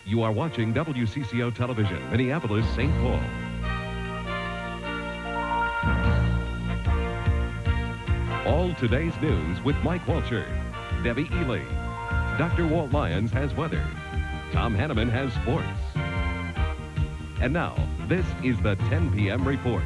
You are watching WCCO Television, Minneapolis, St. Paul. All today's news with Mike Walcher, Debbie Ely. Dr. Walt Lyons has weather. Tom Hanneman has sports. And now, this is the 10 p.m. report.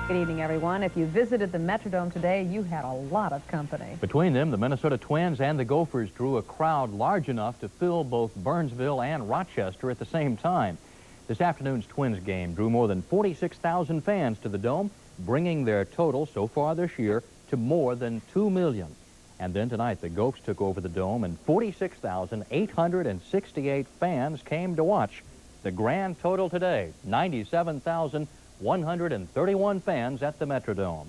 Good evening, everyone. If you visited the Metrodome today, you had a lot of company. Between them, the Minnesota Twins and the Gophers drew a crowd large enough to fill both Burnsville and Rochester at the same time. This afternoon's Twins game drew more than 46,000 fans to the Dome, bringing their total so far this year to more than 2 million. And then tonight, the Gophers took over the Dome, and 46,868 fans came to watch. The grand total today, 97,131 fans at the Metrodome.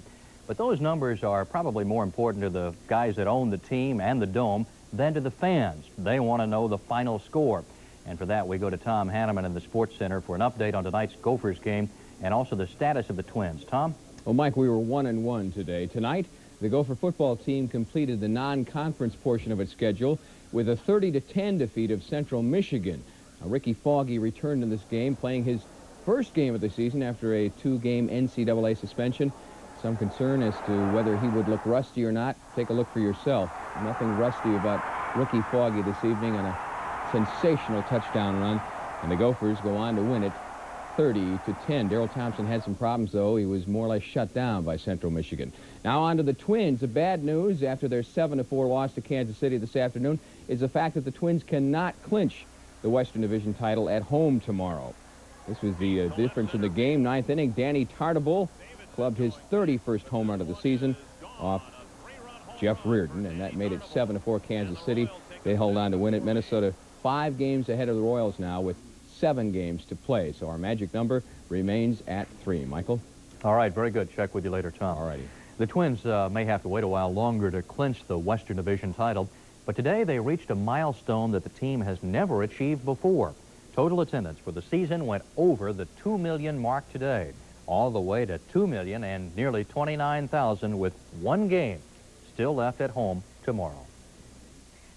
But those numbers are probably more important to the guys that own the team and the Dome than to the fans. They want to know the final score. And for that, we go to Tom Hanneman in the Sports Center for an update on tonight's Gophers game and also the status of the Twins. Tom? Well, Mike, we were 1-1 today. Tonight, the Gopher football team completed the non-conference portion of its schedule with a 30-10 defeat of Central Michigan. Ricky Foggy returned in this game, playing his first game of the season after a 2-game NCAA suspension. Some concern as to whether he would look rusty or not. Take a look for yourself. Nothing rusty about Ricky Foggy this evening on a sensational touchdown run. And the Gophers go on to win it 30-10. Darrell Thompson had some problems, though. He was more or less shut down by Central Michigan. Now on to the Twins. The bad news after their 7-4 loss to Kansas City this afternoon is the fact that the Twins cannot clinch the Western Division title at home tomorrow. This was the difference in the game. Ninth inning, Danny Tartabull clubbed his 31st home run of the season off Jeff Reardon, and that made it 7-4 Kansas City. They hold on to win it. Minnesota 5 games ahead of the Royals now with 7 games to play. So our magic number remains at 3. Michael? All right, very good. Check with you later, Tom. All righty. The Twins may have to wait a while longer to clinch the Western Division title, but today they reached a milestone that the team has never achieved before. Total attendance for the season went over the 2 million mark today, all the way to 2 million and nearly 29,000 with 1 game still left at home tomorrow.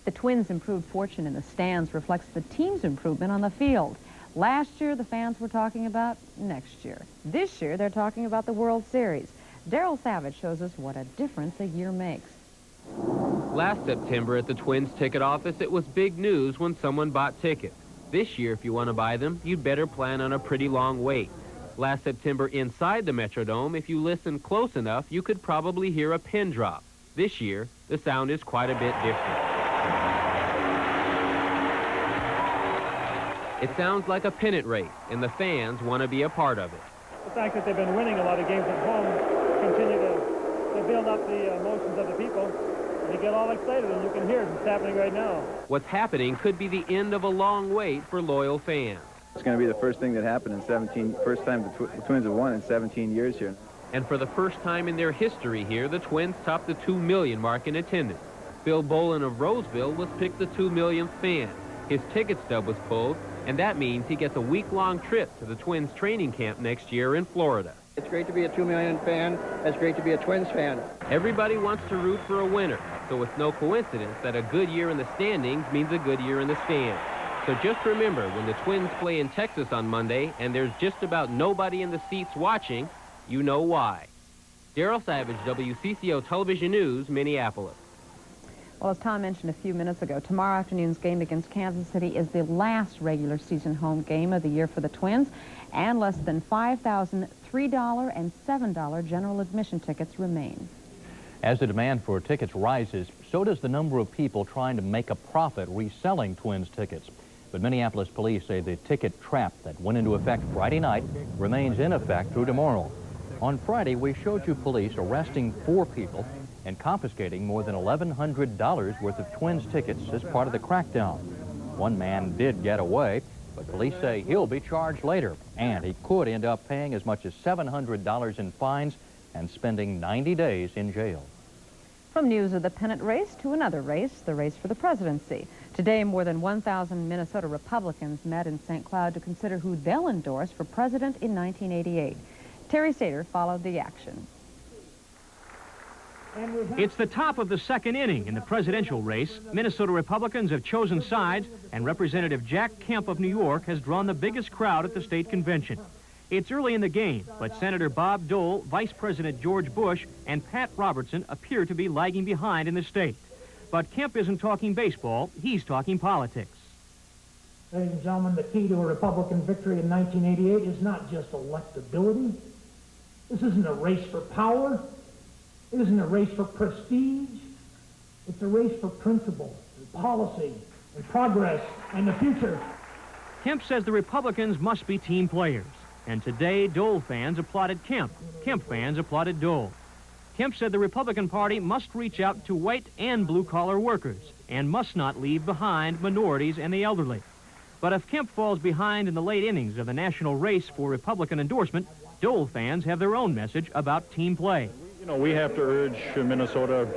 The Twins' improved fortune in the stands reflects the team's improvement on the field. Last year, the fans were talking about next year. This year, they're talking about the World Series. Darryl Savage shows us what a difference a year makes. Last September at the Twins ticket office, it was big news when someone bought tickets. This year, if you want to buy them, you'd better plan on a pretty long wait. Last September inside the Metrodome, if you listen close enough, you could probably hear a pin drop. This year, the sound is quite a bit different. It sounds like a pennant race, and the fans want to be a part of it. The fact that they've been winning a lot of games at home continue to build up the emotions of the people. You get all excited, and you can hear it. It's happening right now. What's happening could be the end of a long wait for loyal fans. It's going to be the first thing that happened in 17, first time the Twins have won in 17 years here. And for the first time in their history here, the Twins topped the 2 million mark in attendance. Bill Bolin of Roseville was picked the 2 millionth fan. His ticket stub was pulled, and that means he gets a week-long trip to the Twins training camp next year in Florida. It's great to be a 2 million fan. It's great to be a Twins fan. Everybody wants to root for a winner, so it's no coincidence that a good year in the standings means a good year in the stands. So just remember, when the Twins play in Texas on Monday and there's just about nobody in the seats watching, you know why. Darryl Savage, WCCO Television News, Minneapolis. Well, as Tom mentioned a few minutes ago, tomorrow afternoon's game against Kansas City is the last regular season home game of the year for the Twins, and less than 5,000 $3 and $7 general admission tickets remain. As the demand for tickets rises, so does the number of people trying to make a profit reselling Twins tickets. But Minneapolis police say the ticket trap that went into effect Friday night remains in effect through tomorrow. On Friday, we showed you police arresting 4 people and confiscating more than $1,100 worth of Twins tickets as part of the crackdown. One man did get away, but police say he'll be charged later, and he could end up paying as much as $700 in fines and spending 90 days in jail. From news of the pennant race to another race, the race for the presidency. Today, more than 1,000 Minnesota Republicans met in St. Cloud to consider who they'll endorse for president in 1988. Terry Sater followed the action. It's the top of the second inning in the presidential race. Minnesota Republicans have chosen sides, and Representative Jack Kemp of New York has drawn the biggest crowd at the state convention. It's early in the game, but Senator Bob Dole, Vice President George Bush, and Pat Robertson appear to be lagging behind in the state. But Kemp isn't talking baseball, he's talking politics. Ladies and gentlemen, the key to a Republican victory in 1988 is not just electability. This isn't a race for power. It isn't a race for prestige. It's a race for principle and policy and progress and the future. Kemp says the Republicans must be team players. And today, Dole fans applauded Kemp. Kemp fans applauded Dole. Kemp said the Republican Party must reach out to white and blue-collar workers and must not leave behind minorities and the elderly. But if Kemp falls behind in the late innings of the national race for Republican endorsement, Dole fans have their own message about team play. You know, we have to urge Minnesota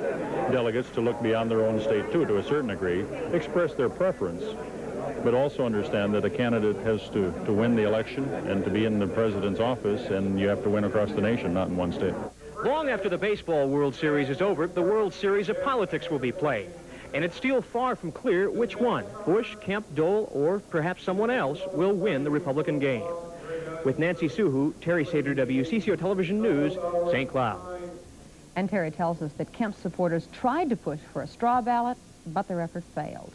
delegates to look beyond their own state, too, to a certain degree, express their preference, but also understand that a candidate has to win the election and to be in the president's office, and you have to win across the nation, not in one state. Long after the Baseball World Series is over, the World Series of Politics will be played. And it's still far from clear which one, Bush, Kemp, Dole, or perhaps someone else, will win the Republican game. With Nancy Suhu, Terry Sater, WCCO Television News, St. Cloud. And Terry tells us that Kemp's supporters tried to push for a straw ballot, but their effort failed.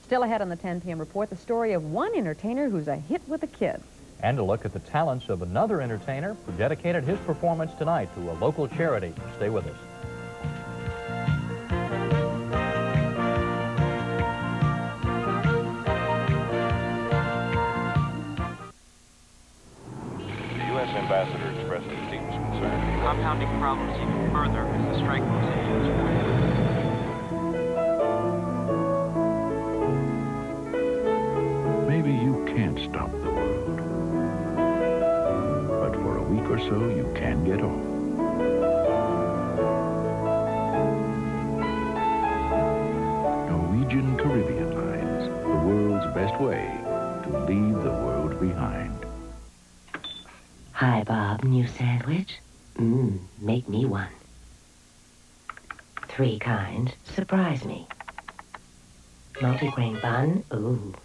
Still ahead on the 10 p.m. report, the story of one entertainer who's a hit with the kids. And a look at the talents of another entertainer who dedicated his performance tonight to a local charity. Stay with us. The U.S. ambassador expressed his deepest concern. Compounding problems even further as the strike continues. Maybe you can't stop the world, but for a week or so you can get off. Norwegian Caribbean Lines, the world's best way to leave the world behind. Hi, Bob. New sandwich? Make me one. 3 kinds. Surprise me. Multigrain bun? Ooh.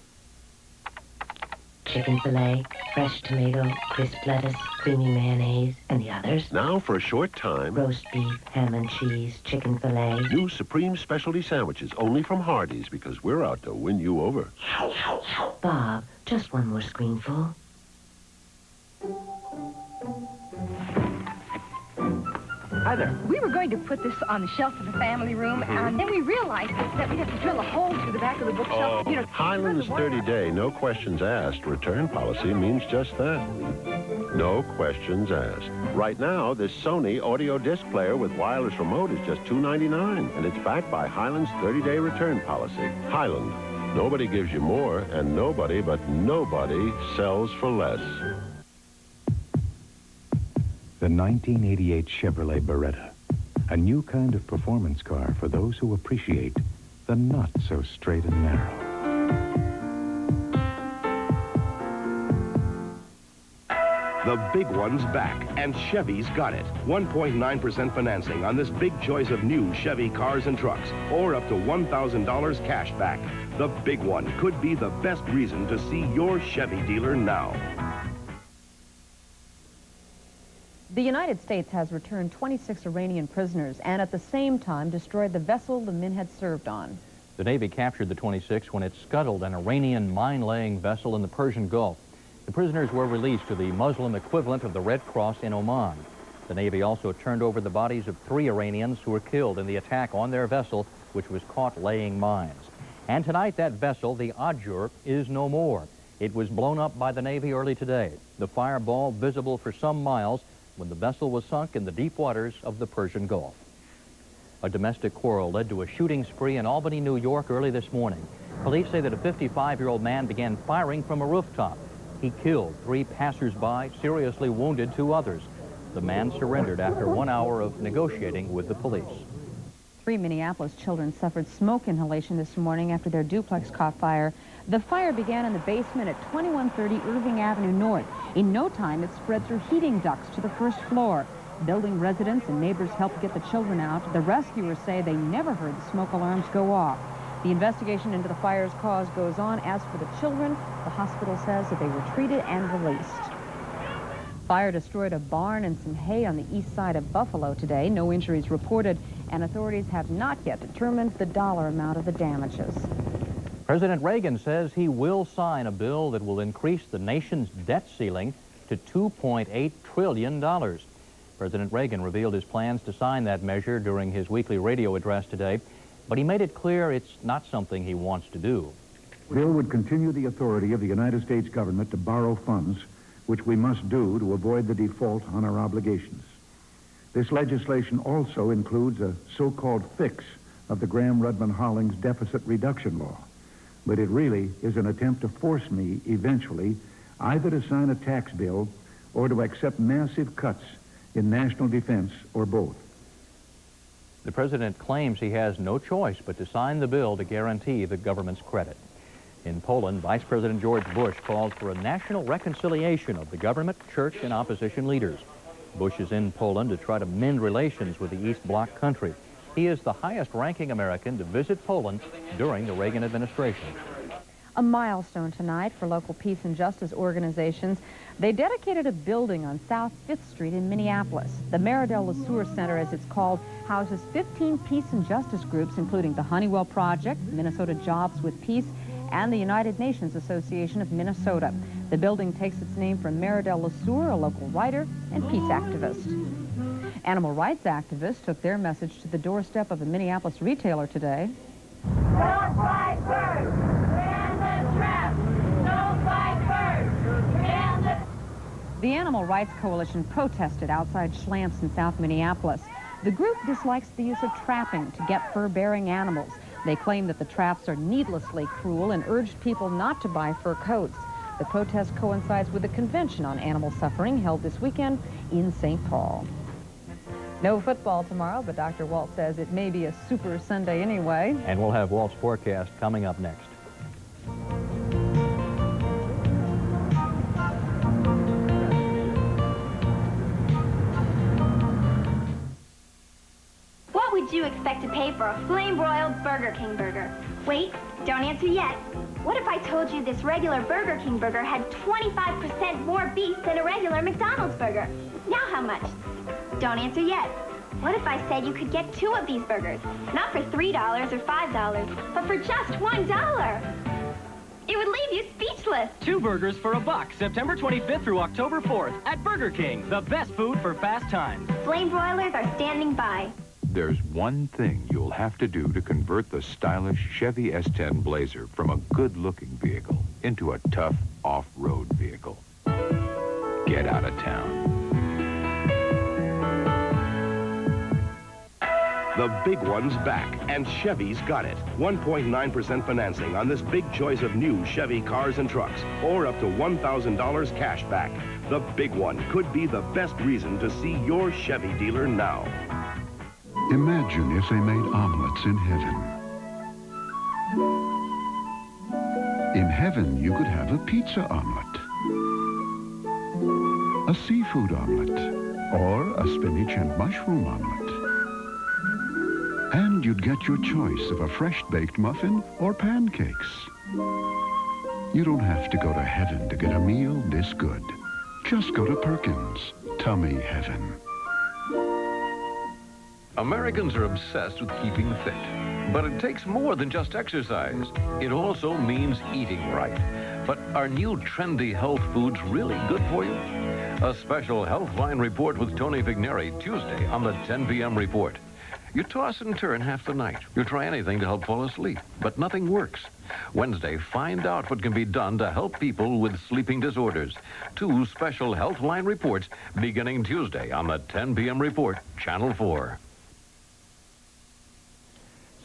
Chicken fillet, fresh tomato, crisp lettuce, creamy mayonnaise, and the others. Now for a short time. Roast beef, ham and cheese, chicken fillet. New Supreme Specialty Sandwiches, only from Hardee's, because we're out to win you over. Bob, just one more screenful. Hi there. We were going to put this on the shelf of the family room, and then we realized that we'd have to drill a hole through the back of the bookshelf. You know, Highland's 30-day, no questions asked return policy means just that. No questions asked. Right now, this Sony audio disc player with wireless remote is just $2.99, and it's backed by Highland's 30-day return policy. Highland. Nobody gives you more, and nobody but nobody sells for less. The 1988 Chevrolet Beretta, a new kind of performance car for those who appreciate the not so straight and narrow. The big one's back, and Chevy's got it. 1.9% financing on this big choice of new Chevy cars and trucks, or up to $1,000 cash back. The big one could be the best reason to see your Chevy dealer now. The United States has returned 26 Iranian prisoners and at the same time destroyed the vessel the men had served on. The Navy captured the 26 when it scuttled an Iranian mine-laying vessel in the Persian Gulf. The prisoners were released to the Muslim equivalent of the Red Cross in Oman. The Navy also turned over the bodies of 3 Iranians who were killed in the attack on their vessel, which was caught laying mines. And tonight, that vessel, the Adjur, is no more. It was blown up by the Navy early today. The fireball visible for some miles when the vessel was sunk in the deep waters of the Persian Gulf. A domestic quarrel led to a shooting spree in Albany, New York early this morning. Police say that a 55-year-old man began firing from a rooftop. He killed 3 passers-by, seriously wounded 2 others. The man surrendered after 1 hour of negotiating with the police. 3 Minneapolis children suffered smoke inhalation this morning after their duplex caught fire. The fire began in the basement at 2130 Irving Avenue North. In no time, it spread through heating ducts to the first floor. Building residents and neighbors helped get the children out. The rescuers say they never heard the smoke alarms go off. The investigation into the fire's cause goes on. As for the children, the hospital says that they were treated and released. Fire destroyed a barn and some hay on the east side of Buffalo today. No injuries reported, and authorities have not yet determined the dollar amount of the damages. President Reagan says he will sign a bill that will increase the nation's debt ceiling to $2.8 trillion. President Reagan revealed his plans to sign that measure during his weekly radio address today, but he made it clear it's not something he wants to do. The bill would continue the authority of the United States government to borrow funds, which we must do to avoid the default on our obligations. This legislation also includes a so-called fix of the Graham-Rudman-Hollings deficit reduction law. But it really is an attempt to force me, eventually, either to sign a tax bill or to accept massive cuts in national defense, or both. The president claims he has no choice but to sign the bill to guarantee the government's credit. In Poland, Vice President George Bush called for a national reconciliation of the government, church, and opposition leaders. Bush is in Poland to try to mend relations with the East Bloc country. He is the highest-ranking American to visit Poland during the Reagan administration. A milestone tonight for local peace and justice organizations. They dedicated a building on South 5th Street in Minneapolis. The Meridel LeSueur Center, as it's called, houses 15 peace and justice groups, including the Honeywell Project, Minnesota Jobs with Peace, and the United Nations Association of Minnesota. The building takes its name from Meridel LeSueur, a local writer and peace activist. Animal rights activists took their message to the doorstep of a Minneapolis retailer today. Don't fight birds! Ban the traps! Don't fight birds! Ban the... The Animal Rights Coalition protested outside Schlantz in South Minneapolis. The group dislikes the use of trapping to get fur-bearing animals. They claim that the traps are needlessly cruel and urged people not to buy fur coats. The protest coincides with a convention on animal suffering held this weekend in St. Paul. No football tomorrow, but Dr. Walt says it may be a super Sunday anyway. And we'll have Walt's forecast coming up next. What would you expect to pay for a flame-broiled Burger King burger? Wait, don't answer yet. What if I told you this regular Burger King burger had 25% more beef than a regular McDonald's burger? Now how much? Don't answer yet. What if I said you could get 2 of these burgers? Not for $3 or $5, but for just $1. It would leave you speechless. 2 burgers for $1, September 25th through October 4th at Burger King, the best food for fast times. Flame broilers are standing by. There's one thing you'll have to do to convert the stylish Chevy S10 Blazer from a good-looking vehicle into a tough off-road vehicle. Get out of town. The big one's back, and Chevy's got it. 1.9% financing on this big choice of new Chevy cars and trucks, or up to $1,000 cash back. The big one could be the best reason to see your Chevy dealer now. Imagine if they made omelets in heaven. In heaven, you could have a pizza omelet, a seafood omelet, or a spinach and mushroom omelet. And you'd get your choice of a fresh-baked muffin or pancakes. You don't have to go to heaven to get a meal this good. Just go to Perkins. Tummy heaven. Americans are obsessed with keeping fit. But it takes more than just exercise. It also means eating right. But are new trendy health foods really good for you? A special Healthline report with Tony Vigneri Tuesday on the 10 p.m. report. You toss and turn half the night. You try anything to help fall asleep, but nothing works. Wednesday, find out what can be done to help people with sleeping disorders. 2 special Healthline reports beginning Tuesday on the 10 p.m. report, Channel 4.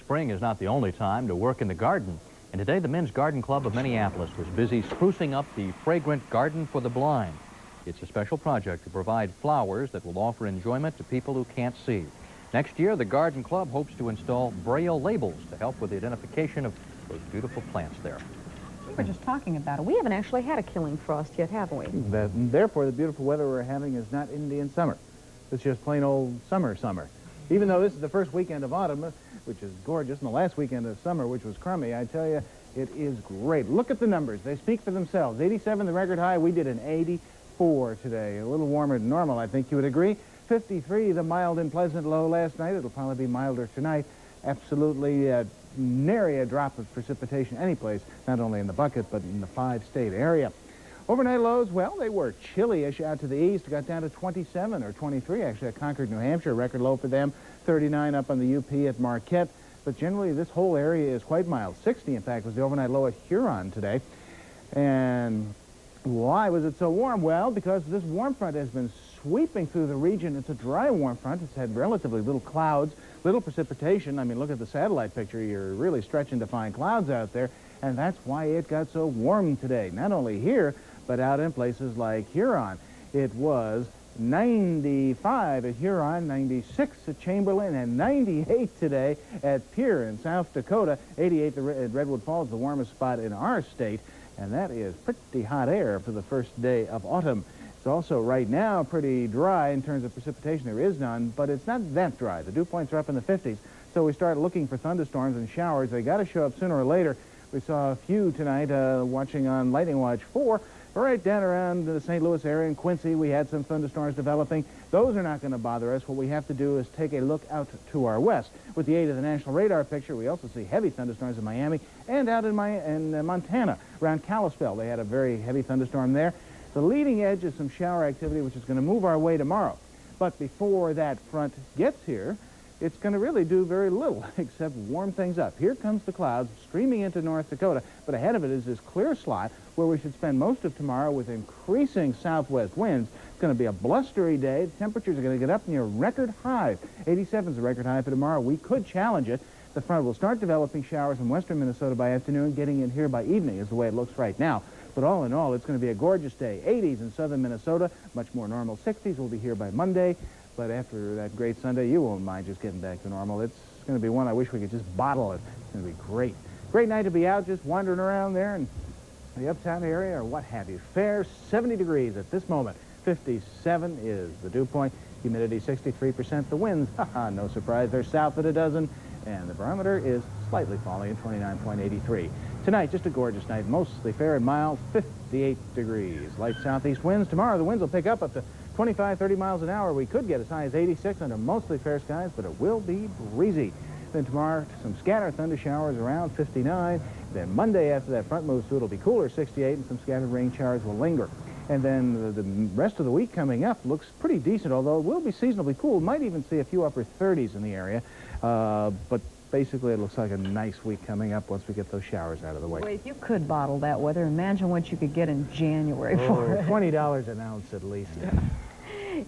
Spring is not the only time to work in the garden. And today, the Men's Garden Club of Minneapolis was busy sprucing up the fragrant Garden for the Blind. It's a special project to provide flowers that will offer enjoyment to people who can't see. Next year, the Garden Club hopes to install Braille labels to help with the identification of those beautiful plants there. We were just talking about it. We haven't actually had a killing frost yet, have we? Therefore, the beautiful weather we're having is not Indian summer. It's just plain old summer. Even though this is the first weekend of autumn, which is gorgeous, and the last weekend of summer, which was crummy, I tell you, it is great. Look at the numbers. They speak for themselves. 87, the record high. We did an 84 today. A little warmer than normal, I think you would agree. 53, the mild and pleasant low last night. It'll probably be milder tonight. Absolutely nary a drop of precipitation anyplace, not only in the bucket, but in the 5-state area. Overnight lows, well, they were chilly-ish out to the east. Got down to 27 or 23, actually, at Concord, New Hampshire. Record low for them, 39 up on the UP at Marquette. But generally, this whole area is quite mild. 60, in fact, was the overnight low at Huron today. And why was it so warm? Well, because this warm front has been sweeping through the region. It's a dry warm front. It's had relatively little clouds, little precipitation. I mean, look at the satellite picture. You're really stretching to find clouds out there. And that's why it got so warm today. Not only here, but out in places like Huron. It was 95 at Huron, 96 at Chamberlain, and 98 today at Pierre in South Dakota. 88 at Redwood Falls, the warmest spot in our state. And that is pretty hot air for the first day of autumn. It's also right now pretty dry in terms of precipitation. There is none, but it's not that dry. The dew points are up in the 50s, so we start looking for thunderstorms and showers. They got to show up sooner or later. We saw a few tonight watching on Lightning Watch 4. Right down around the St. Louis area and Quincy, we had some thunderstorms developing. Those are not going to bother us. What we have to do is take a look out to our west. With the aid of the National Radar Picture, we also see heavy thunderstorms in Miami and out in Montana. Around Kalispell, they had a very heavy thunderstorm there. The leading edge is some shower activity, which is going to move our way tomorrow. But before that front gets here, it's going to really do very little except warm things up. Here comes the clouds streaming into North Dakota, but ahead of it is this clear slot where we should spend most of tomorrow with increasing southwest winds. It's going to be a blustery day. The temperatures are going to get up near record highs. 87 is the record high for tomorrow. We could challenge it. The front will start developing showers in western Minnesota by afternoon, getting in here by evening is the way it looks right now. But all in all, it's going to be a gorgeous day. 80s in southern Minnesota, much more normal. 60s will be here by Monday. But after that great Sunday, you won't mind just getting back to normal. It's going to be one I wish we could just bottle it. It's going to be great. Great night to be out just wandering around there in the uptown area or what have you. Fair 70 degrees at this moment. 57 is the dew point. Humidity 63%. The winds, no surprise, they're south at a dozen. And the barometer is slightly falling at 29.83. Tonight, just a gorgeous night. Mostly fair and mild, 58 degrees. Light southeast winds. Tomorrow, the winds will pick up to 25, 30 miles an hour. We could get as high as 86 under mostly fair skies, but it will be breezy. Then tomorrow, some scattered thunder showers around 59. Then Monday, after that front moves through, it'll be cooler, 68, and some scattered rain showers will linger. And then the rest of the week coming up looks pretty decent, although it will be seasonably cool. Might even see a few upper 30s in the area. But basically, it looks like a nice week coming up once we get those showers out of the way. Well, if you could bottle that weather, imagine what you could get in January for it. $20 an ounce at least. Yeah.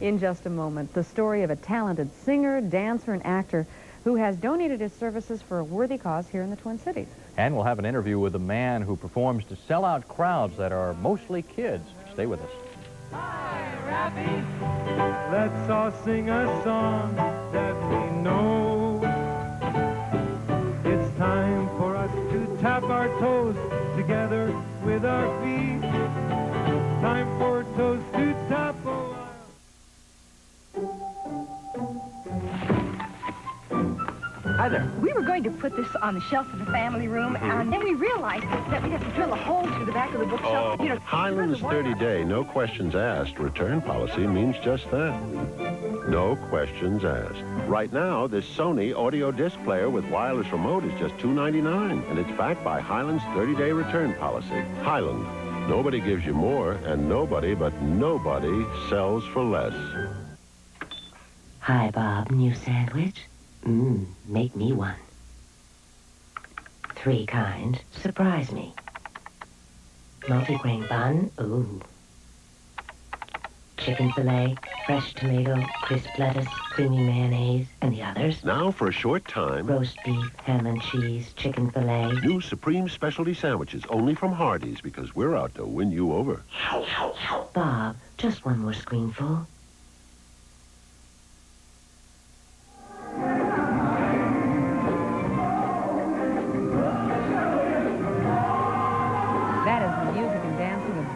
In just a moment, the story of a talented singer, dancer, and actor who has donated his services for a worthy cause here in the Twin Cities. And we'll have an interview with a man who performs to sell out crowds that are mostly kids. Stay with us. Hi, Raffi. Let's all sing a song that we know. It's time for us to tap our toes together with our feet. Time for toes to tap a while. Hi there. We were going to put this on the shelf in the family room, and then we realized that we'd have to drill a hole through the back of the bookshelf. You know, Highland's 30-day, no questions asked return policy means just that. No questions asked. Right now, this Sony audio disc player with wireless remote is just $2.99, and it's backed by Highland's 30-day return policy. Highland. Nobody gives you more, and nobody but nobody sells for less. Hi, Bob. New sandwich? Make me one. 3 kinds. Surprise me. Multigrain bun? Ooh. Chicken fillet, fresh tomato, crisp lettuce, creamy mayonnaise, and the others. Now for a short time. Roast beef, ham and cheese, chicken fillet. New Supreme Specialty Sandwiches only from Hardee's because we're out to win you over. Bob, just one more spoonful.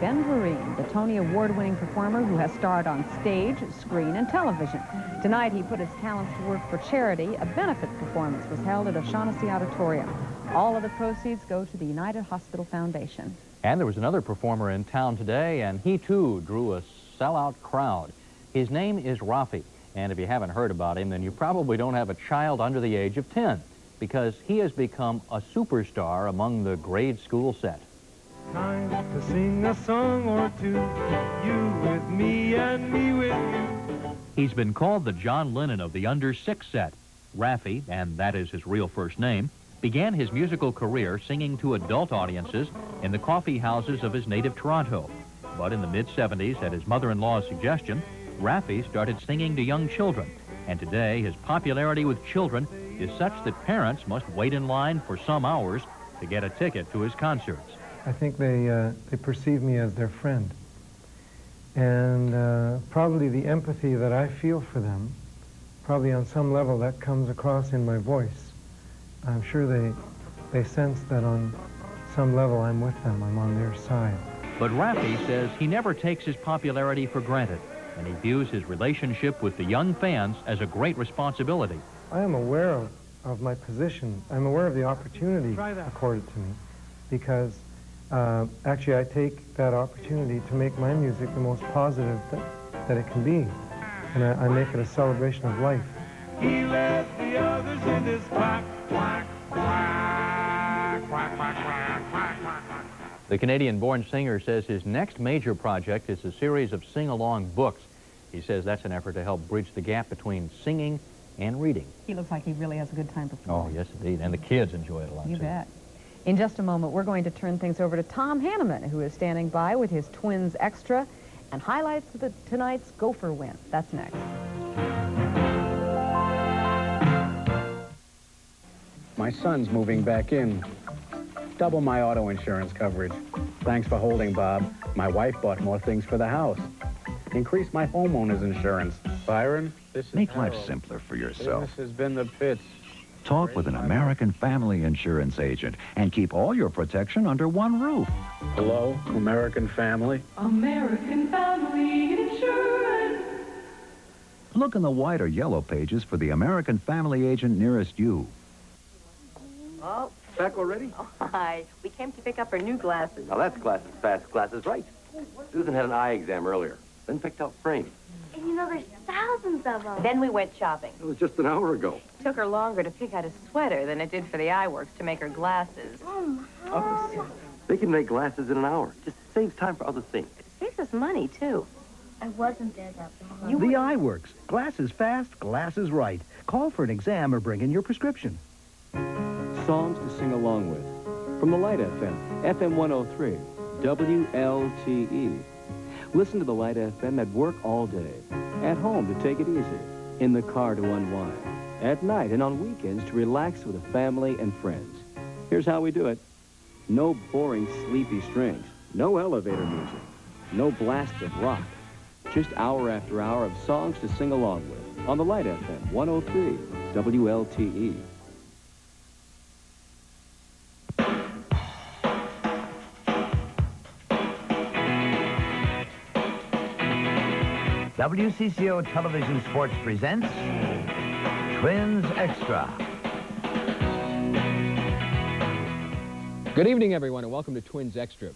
Ben Vereen, the Tony Award-winning performer who has starred on stage, screen, and television. Tonight, he put his talents to work for charity. A benefit performance was held at O'Shaughnessy Auditorium. All of the proceeds go to the United Hospital Foundation. And there was another performer in town today, and he too drew a sellout crowd. His name is Raffi, and if you haven't heard about him, then you probably don't have a child under the age of 10, because he has become a superstar among the grade school set. Time to sing a song or two, you with me and me with you. He's been called the John Lennon of the under 6 set. Raffi, and that is his real first name, began his musical career singing to adult audiences in the coffee houses of his native Toronto. But in the mid-70s, at his mother-in-law's suggestion, Raffi started singing to young children. And today, his popularity with children is such that parents must wait in line for some hours to get a ticket to his concerts. I think they perceive me as their friend. And probably the empathy that I feel for them, probably on some level that comes across in my voice. I'm sure they sense that on some level I'm with them, I'm on their side. But Raffi says he never takes his popularity for granted, and he views his relationship with the young fans as a great responsibility. I am aware of my position. I'm aware of the opportunity accorded to me, because actually I take that opportunity to make my music the most positive that it can be, and I make it a celebration of life. He led the others in this quack, quack, quack, quack, quack, quack, quack, quack. The Canadian-born singer says his next major project is a series of sing-along books. He says that's an effort to help bridge the gap between singing and reading. He looks like he really has a good time performing. Oh, yes, indeed. And the kids enjoy it a lot, You too. bet. In just a moment, we're going to turn things over to Tom Hanneman, who is standing by with his Twins Extra and highlights tonight's Gopher win. That's next. My son's moving back in. Double my auto insurance coverage. Thanks for holding, Bob. My wife bought more things for the house. Increase my homeowner's insurance. Byron, this is Make life Harold. simpler for yourself. This has been the pits. Talk with an American Family Insurance agent and keep all your protection under one roof. Hello, American Family. American Family Insurance. Look in the white or yellow pages for the American Family agent nearest you. Oh, Back already? oh, hi. We came to pick up our new glasses. Now that's glasses fast, glasses right. Susan had an eye exam earlier, then picked out frames. And you know, there's thousands of them. Then we went shopping. It was just an hour ago. Took her longer to pick out a sweater than it did for the eye works to make her glasses. Oh, Susan. They can make glasses in an hour. Just saves time for other things. It saves us money, too. I wasn't there that long. The Eye Works. Glasses fast, glasses right. Call for an exam or bring in your prescription. Songs to sing along with. From the Light FM, FM 103, WLTE. Listen to the Light FM at work all day, at home to take it easy, in the car to unwind, at night and on weekends to relax with the family and friends. Here's how we do it. No boring, sleepy strings, no elevator music, no blasts of rock. Just hour after hour of songs to sing along with on the Light FM 103, WLTE. WCCO Television Sports presents Twins Extra. Good evening, everyone, and welcome to Twins Extra.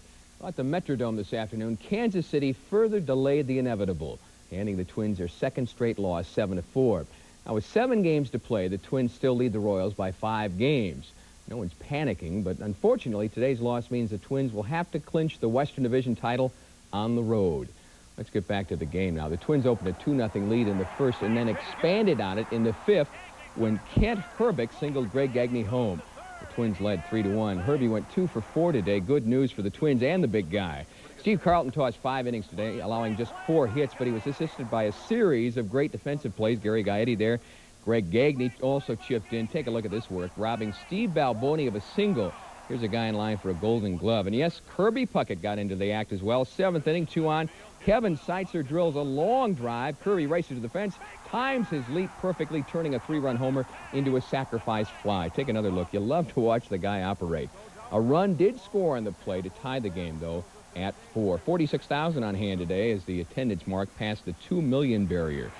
At the Metrodome this afternoon, Kansas City further delayed the inevitable, handing the Twins their second straight loss, 7-4. Now, with 7 games to play, the Twins still lead the Royals by 5 games. No one's panicking, but unfortunately, today's loss means the Twins will have to clinch the Western Division title on the road. Let's get back to the game now. The Twins opened a 2-0 lead in the first and then expanded on it in the 5th when Kent Herbeck singled Greg Gagne home. The Twins led 3-1. Herbie went 2 for 4 today. Good news for the Twins and the big guy. Steve Carlton tossed 5 innings today, allowing just 4 hits, but he was assisted by a series of great defensive plays. Gary Gaetti there. Greg Gagne also chipped in. Take a look at this work, robbing Steve Balboni of a single. Here's a guy in line for a Golden Glove. And yes, Kirby Puckett got into the act as well. 7th inning, 2 on. Kevin Seitzer drills a long drive. Kirby races to the fence, times his leap perfectly, turning a 3-run homer into a sacrifice fly. Take another look. You love to watch the guy operate. A run did score on the play to tie the game, though, at 4. 46,000 on hand today as the attendance mark passed the 2 million barrier.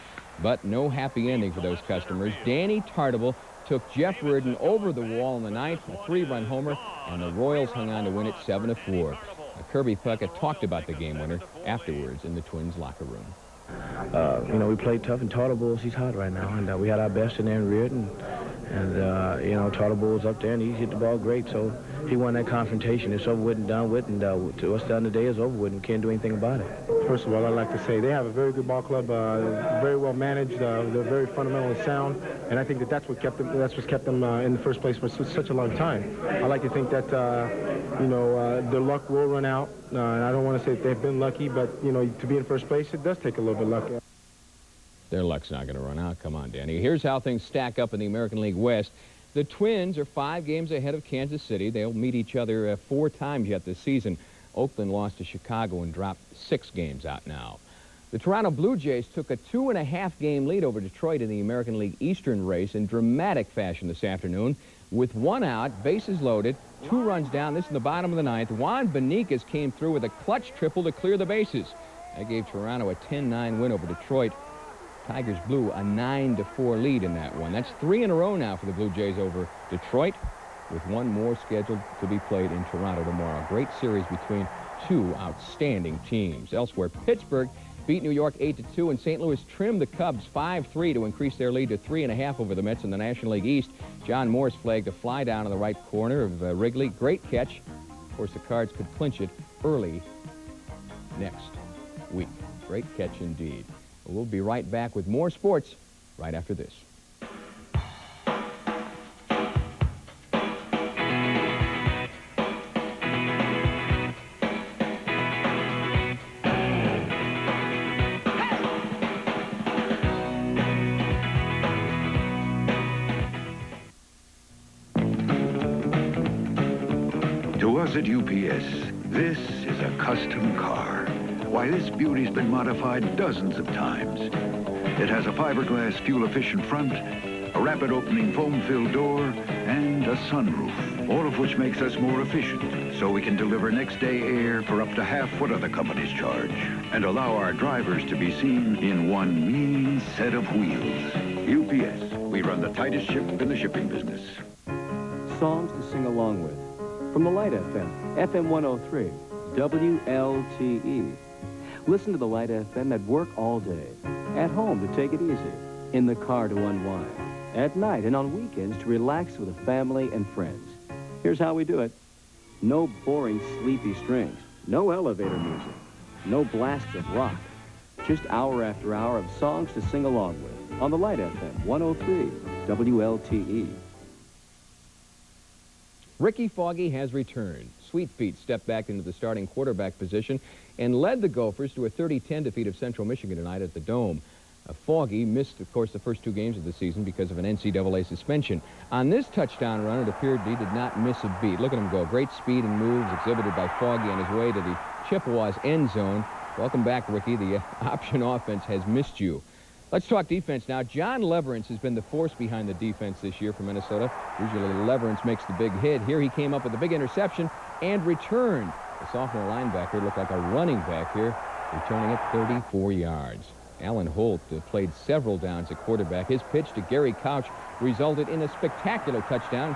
But no happy ending for those customers. Danny Tartable took Jeff Reardon over the wall in the ninth, a 3-run homer, and the Royals hung on to win it 7-4. Kirby Puckett talked about the game winner afterwards in the Twins locker room. You know, we played tough, and Tartable, he's hot right now, and we had our best in there in Reardon. And, you know, Tartable was up there, and he hit the ball great, so he won that confrontation. It's over with and done with, and to us, the end of the day is over with, and we can't do anything about it. First of all, I'd like to say they have a very good ball club, very well managed. They're very fundamentally sound, and I think that's what kept them. That's what's kept them in the first place for such a long time. I like to think that you know, their luck will run out. And I don't want to say that they've been lucky, but you know, to be in first place, it does take a little bit of luck. Their luck's not going to run out. Come on, Danny. Here's how things stack up in the American League West. The Twins are 5 games ahead of Kansas City. They'll meet each other 4 times yet this season. Oakland lost to Chicago and dropped 6 games out now. The Toronto Blue Jays took a 2.5-game lead over Detroit in the American League Eastern race in dramatic fashion this afternoon. With 1 out, bases loaded, 2 runs down, this in the bottom of the ninth, Juan Benitez came through with a clutch triple to clear the bases. That gave Toronto a 10-9 win over Detroit. Tigers blew a 9-4 lead in that one. That's 3 in a row now for the Blue Jays over Detroit, with 1 more scheduled to be played in Toronto tomorrow. Great series between 2 outstanding teams. Elsewhere, Pittsburgh beat New York 8-2, and St. Louis trimmed the Cubs 5-3 to increase their lead to 3.5 over the Mets in the National League East. John Morris flagged a fly down in the right corner of Wrigley. Great catch. Of course, the Cards could clinch it early next week. Great catch indeed. We'll be right back with more sports right after this. To us at UPS, this is a custom car. Why, this beauty's been modified dozens of times. It has a fiberglass fuel-efficient front, a rapid-opening foam-filled door, and a sunroof, all of which makes us more efficient, so we can deliver next-day air for up to half what other companies charge, and allow our drivers to be seen in one mean set of wheels. UPS, we run the tightest ship in the shipping business. Songs to sing along with. From the Light FM, FM 103, WLTE. Listen to the Light FM at work all day, at home to take it easy, in the car to unwind, at night and on weekends to relax with the family and friends. Here's how we do it. No boring, sleepy strings, no elevator music, no blasts of rock, just hour after hour of songs to sing along with on the Light FM 103, WLTE. Ricky Foggy has returned. Sweet Feet stepped back into the starting quarterback position and led the Gophers to a 30-10 defeat of Central Michigan tonight at the Dome. Foggy missed, of course, the first 2 games of the season because of an NCAA suspension. On this touchdown run, it appeared he did not miss a beat. Look at him go. Great speed and moves exhibited by Foggy on his way to the Chippewas' end zone. Welcome back, Ricky. The option offense has missed you. Let's talk defense now. John Leverance has been the force behind the defense this year for Minnesota. Usually Leverance makes the big hit. Here he came up with a big interception and returned. The sophomore linebacker looked like a running back here, returning it 34 yards. Alan Holt played several downs at quarterback. His pitch to Gary Couch resulted in a spectacular touchdown.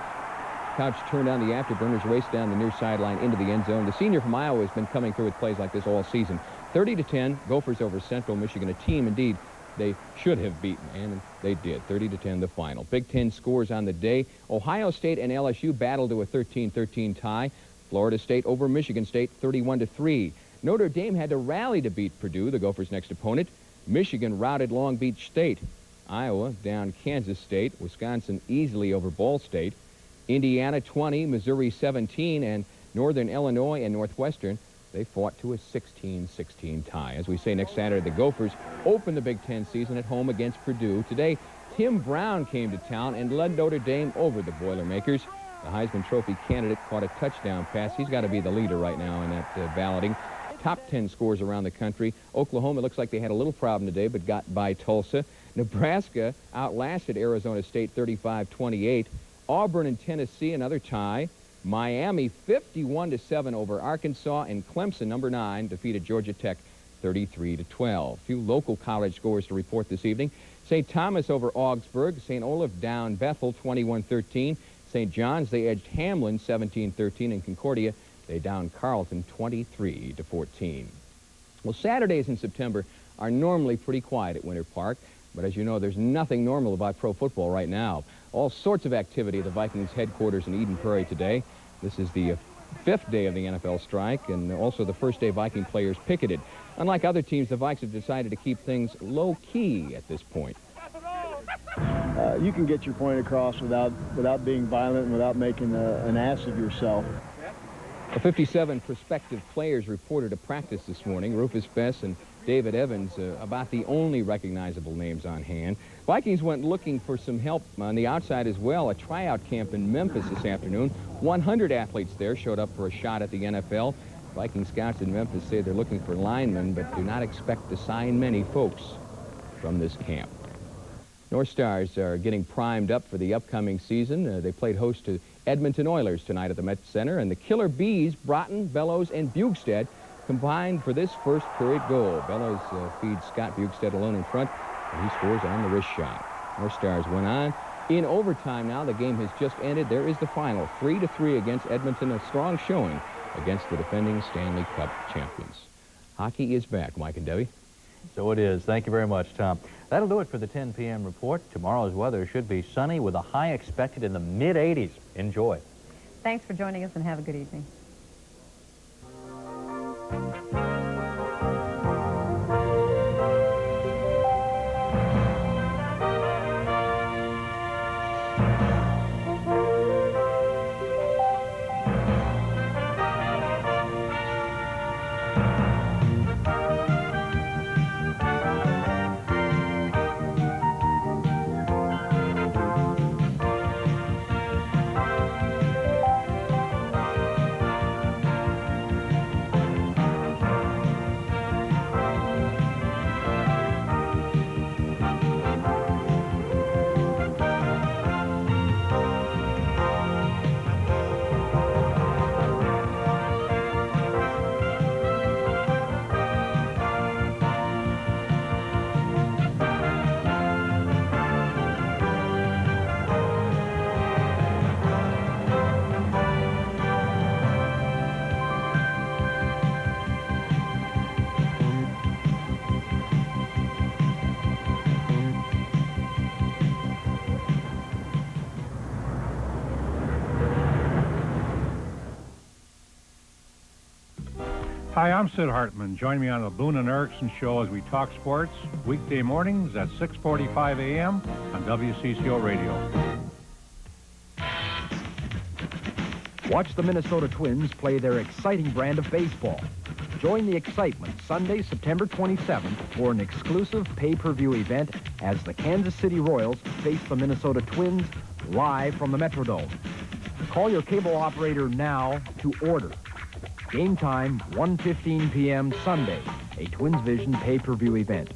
Couch turned on the afterburners, raced down the near sideline into the end zone. The senior from Iowa has been coming through with plays like this all season. 30-10, Gophers over Central Michigan, a team indeed they should have beaten, and they did. 30-10 the final. Big Ten scores on the day. Ohio State and LSU battled to a 13-13 tie. Florida State over Michigan State 31-3. Notre Dame had to rally to beat Purdue, the Gophers' next opponent. Michigan routed Long Beach State. Iowa down Kansas State. Wisconsin easily over Ball State. Indiana 20, Missouri 17, and Northern Illinois and Northwestern, they fought to a 16-16 tie. As we say, next Saturday, the Gophers open the Big Ten season at home against Purdue. Today, Tim Brown came to town and led Notre Dame over the Boilermakers. The Heisman Trophy candidate caught a touchdown pass. He's got to be the leader right now in that balloting. Top 10 scores around the country. Oklahoma looks like they had a little problem today, but got by Tulsa. Nebraska outlasted Arizona State 35-28. Auburn and Tennessee, another tie. Miami 51-7 over Arkansas, and Clemson, number 9, defeated Georgia Tech 33-12. A few local college scores to report this evening. St. Thomas over Augsburg. St. Olaf down Bethel 21-13. St. John's, they edged Hamlin 17-13. And Concordia, they down Carleton 23-14. Well, Saturdays in September are normally pretty quiet at Winter Park. But as you know, there's nothing normal about pro football right now. All sorts of activity at the Vikings headquarters in Eden Prairie today. This is the 5th day of the NFL strike, and also the first day Viking players picketed. Unlike other teams, the Vikes have decided to keep things low-key at this point. You can get your point across without being violent and without making an ass of yourself. The 57 prospective players reported to practice this morning. Rufus Bess and David Evans, about the only recognizable names on hand. Vikings went looking for some help on the outside as well. A tryout camp in Memphis this afternoon. 100 athletes there showed up for a shot at the NFL. Viking scouts in Memphis say they're looking for linemen, but do not expect to sign many folks from this camp. North Stars are getting primed up for the upcoming season. They played host to Edmonton Oilers tonight at the Met Center, and the Killer Bees, Broughton, Bellows, and Bugstead combined for this first period goal. Bellows feeds Scott Bugstead alone in front, and he scores on the wrist shot. North Stars went on. In overtime now, the game has just ended. There is the final, 3-3 against Edmonton, a strong showing against the defending Stanley Cup champions. Hockey is back, Mike and Debbie. So it is. Thank you very much, Tom. That'll do it for the 10 p.m. report. Tomorrow's weather should be sunny with a high expected in the mid-80s. Enjoy. Thanks for joining us and have a good evening. Hi, I'm Sid Hartman. Join me on the Boone and Erickson Show as we talk sports, weekday mornings at 6:45 a.m. on WCCO Radio. Watch the Minnesota Twins play their exciting brand of baseball. Join the excitement Sunday, September 27th for an exclusive pay-per-view event as the Kansas City Royals face the Minnesota Twins live from the Metrodome. Call your cable operator now to order. Game time, 1:15 p.m. Sunday, a Twins Vision pay-per-view event.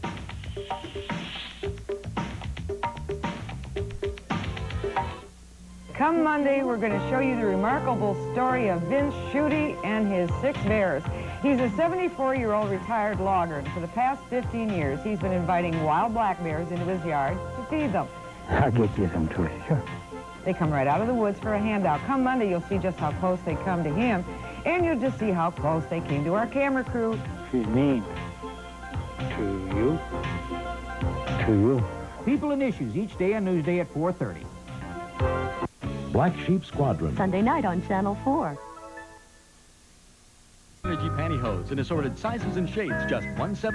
Come Monday, we're going to show you the remarkable story of Vince Schutte and his 6 bears. He's a 74-year-old retired logger, and for the past 15 years, he's been inviting wild black bears into his yard to feed them. I'll get you some too, sure. They come right out of the woods for a handout. Come Monday, you'll see just how close they come to him, and you'll just see how close they came to our camera crew. She's mean. To you? To you. People and Issues, each day on Newsday at 4:30. Black Sheep Squadron. Sunday night on Channel 4. Energy pantyhose in assorted sizes and shades, just $1.70.